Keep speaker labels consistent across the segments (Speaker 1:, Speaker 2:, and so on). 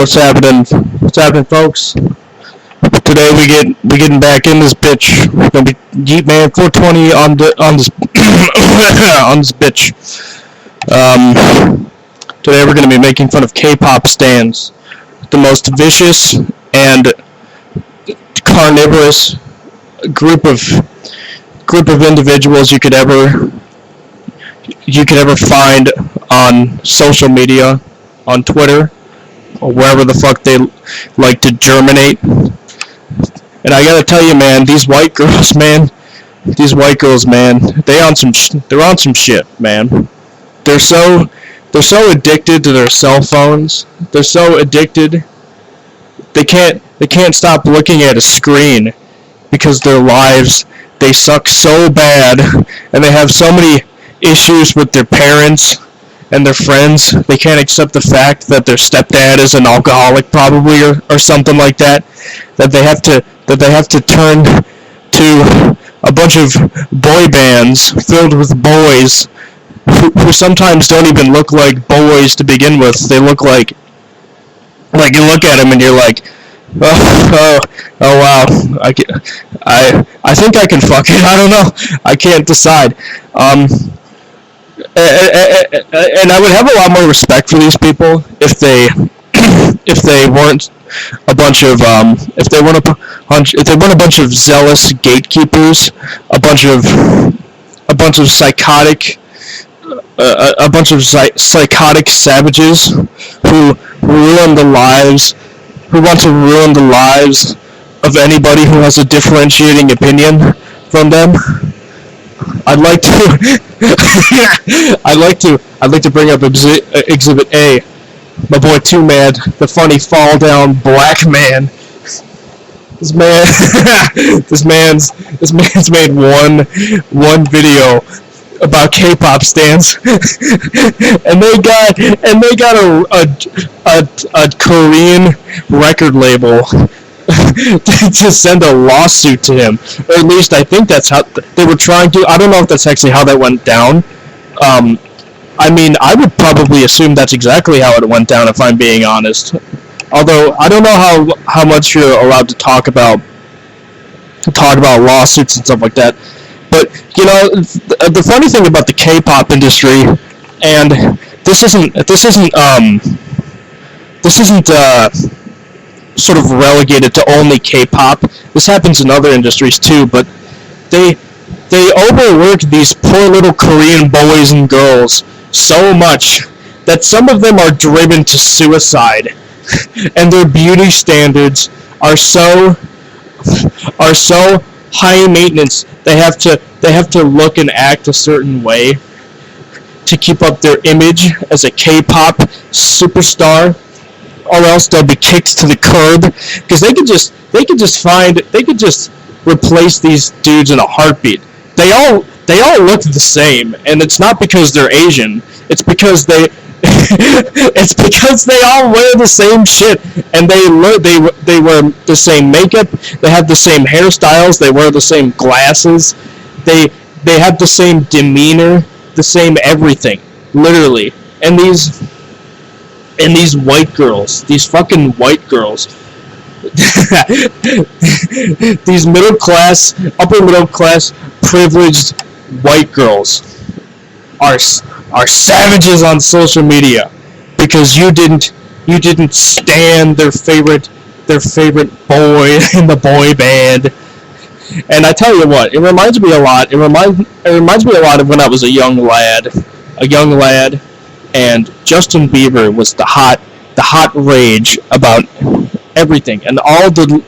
Speaker 1: What's happening? What's happening, folks? Today we getting back in this bitch. We're gonna be Yeet Man 420 on this on this bitch. Today we're gonna be making fun of Kpop Stans, the most vicious and carnivorous group of individuals you could ever find on social media, on Twitter, or wherever the fuck they like to germinate. And I gotta tell you, man, these white girls, man, they're on some shit, man. They're so addicted to their cell phones. They're so addicted. They can't stop looking at a screen because their lives, they suck so bad, and they have so many issues with their parents and their friends. They can't accept the fact that their stepdad is an alcoholic, probably, or something like that. That they have to turn to a bunch of boy bands filled with boys who sometimes don't even look like boys to begin with. They look like you look at them and you're like, oh wow, I think I can fuck it. I don't know. I can't decide. And I would have a lot more respect for these people if they weren't a bunch of if they weren't a bunch of zealous gatekeepers, a bunch of psychotic psychotic savages who want to ruin the lives of anybody who has a differentiating opinion from them. I'd like to bring up Exhibit A. My boy Two Mad, the funny fall down black man. This man's made one video about Kpop Stans, and they got a Korean record label to send a lawsuit to him, or at least I think that's how they were trying to. I don't know if that's actually how that went down. I mean, I would probably assume that's exactly how it went down, if I'm being honest. Although I don't know how much you're allowed to talk about lawsuits and stuff like that. But you know, the funny thing about the K-pop industry, and this isn't sort of relegated to only K-pop. This happens in other industries too, but they overwork these poor little Korean boys and girls so much that some of them are driven to suicide, and their beauty standards are so high maintenance. They have to look and act a certain way to keep up their image as a K-pop superstar, or else they'll be kicked to the curb, because they could just replace these dudes in a heartbeat. They all look the same, and it's not because they're Asian. It's because they all wear the same shit, and they wear the same makeup. They have the same hairstyles. They wear the same glasses. They have the same demeanor, the same everything, literally. And these white girls, these fucking white girls, these upper middle class, privileged white girls are savages on social media because you didn't stand their favorite boy in the boy band. And I tell you what, it reminds me a lot. It reminds me a lot of when I was a young lad, and Justin Bieber was the hot rage about everything, and all the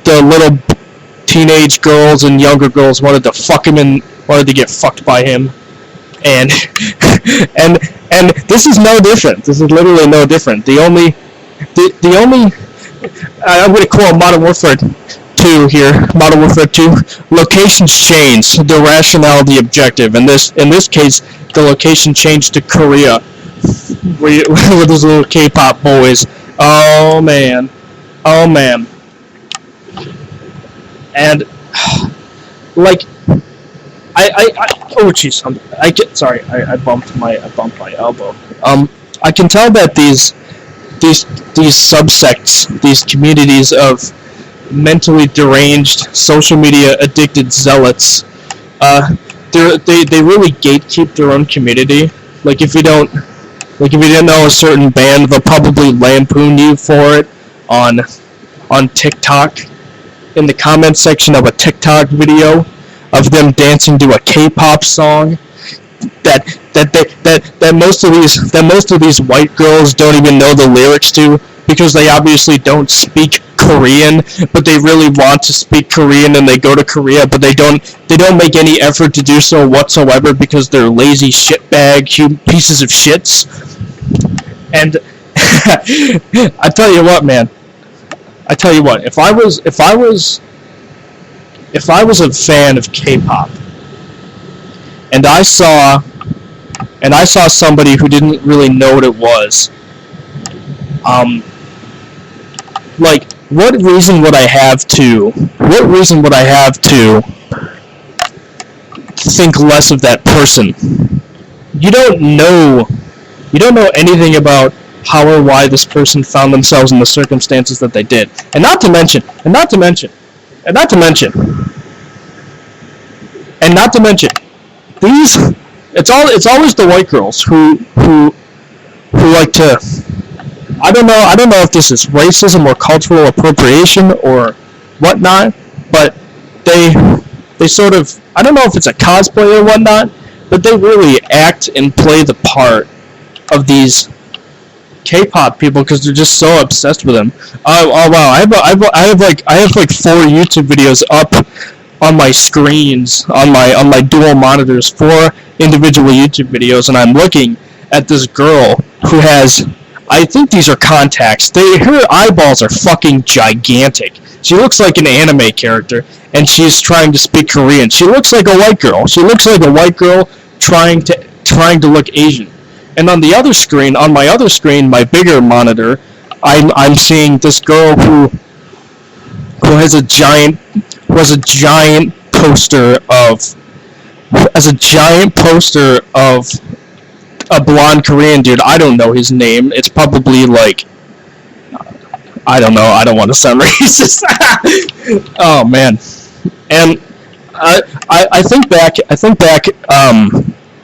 Speaker 1: little teenage girls and younger girls wanted to fuck him and wanted to get fucked by him, and this is no different. This is literally no different. The only I'm going to quote Modern Warfare 2 here. Modern Warfare 2. Locations change. The rationale, the objective. In this case, the location changed to Korea, where those little K-pop boys. Oh man. And like, oh jeez, I bumped my elbow. I can tell that these these subsects, these communities of mentally deranged, social media addicted zealots. They really gatekeep their own community. Like if you didn't know a certain band, they'll probably lampoon you for it on TikTok, in the comment section of a TikTok video of them dancing to a K-pop song that most of these white girls don't even know the lyrics to, because they obviously don't speak Korean, but they really want to speak Korean, and they go to Korea, but they don't make any effort to do so whatsoever because they're lazy shitbag pieces of shits. And I tell you what, man. If I was a fan of K-pop, and I saw somebody who didn't really know what it was, like, what reason would I have to think less of that person? You don't know anything about how or why this person found themselves in the circumstances that they did. And not to mention, these, it's always the white girls who like to, I don't know if this is racism or cultural appropriation or whatnot, but they sort of, I don't know if it's a cosplay or whatnot, but they really act and play the part of these K-pop people because they're just so obsessed with them. Oh wow! I have like 4 YouTube videos up on my screens, on my dual monitors, 4 individual YouTube videos, and I'm looking at this girl who has, I think these are contacts. Her eyeballs are fucking gigantic. She looks like an anime character, and she's trying to speak Korean. She looks like a white girl. She looks like a white girl trying to look Asian. And on the other screen, on my other screen, my bigger monitor, I'm seeing this girl who has a giant poster of a blonde Korean dude. I don't know his name. It's probably like, I don't know. I don't want to sound racist. Oh man. And I think back.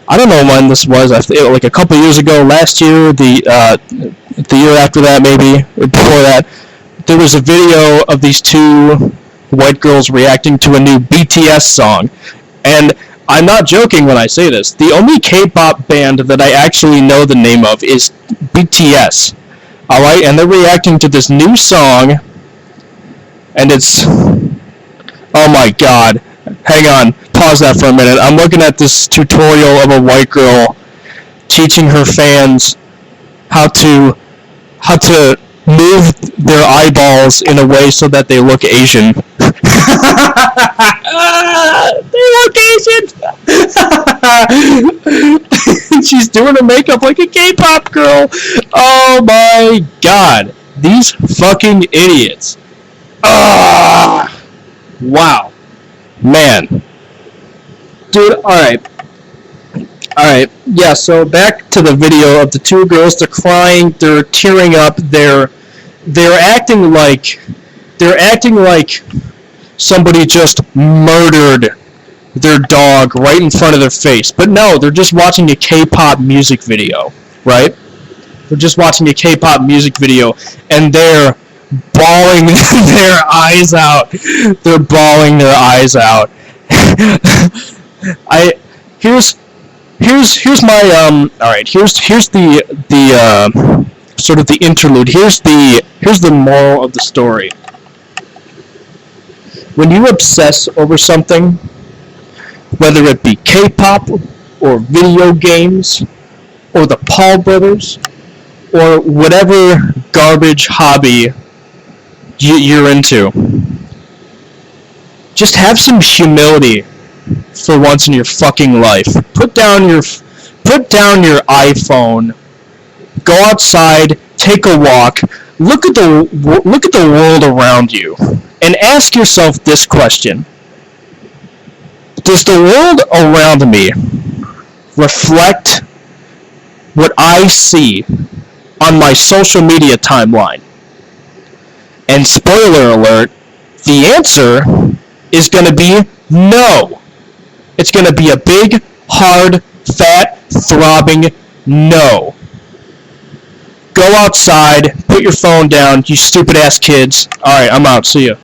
Speaker 1: I don't know when this was. Like a couple years ago, last year, the year after that, maybe or before that, there was a video of these 2 white girls reacting to a new BTS song, and I'm not joking when I say this. The only K-pop band that I actually know the name of is BTS. All right, and they're reacting to this new song, and it's, oh my god. Hang on, pause that for a minute. I'm looking at this tutorial of a white girl teaching her fans how to move their eyeballs in a way so that they look Asian. They look Asian! She's doing her makeup like a K-pop girl! Oh my god. These fucking idiots. Wow. Man. Dude, alright, yeah, so back to the video of the 2 girls. They're crying, they're tearing up, they're acting like somebody just murdered their dog right in front of their face. But no, they're just watching a K-pop music video, right? They're just watching a K-pop music video, and they're bawling their eyes out. They're bawling their eyes out. Here's my alright, here's the sort of the interlude. Here's the moral of the story. When you obsess over something, whether it be K-pop or video games or the Paul brothers or whatever garbage hobby you're into, just have some humility for once in your fucking life. Put down your iPhone, go outside, take a walk, look at the world around you, and ask yourself this question: does the world around me reflect what I see on my social media timeline? And spoiler alert, the answer is going to be no. It's going to be a big, hard, fat, throbbing no. Go outside, put your phone down, you stupid ass kids. Alright, I'm out. See ya.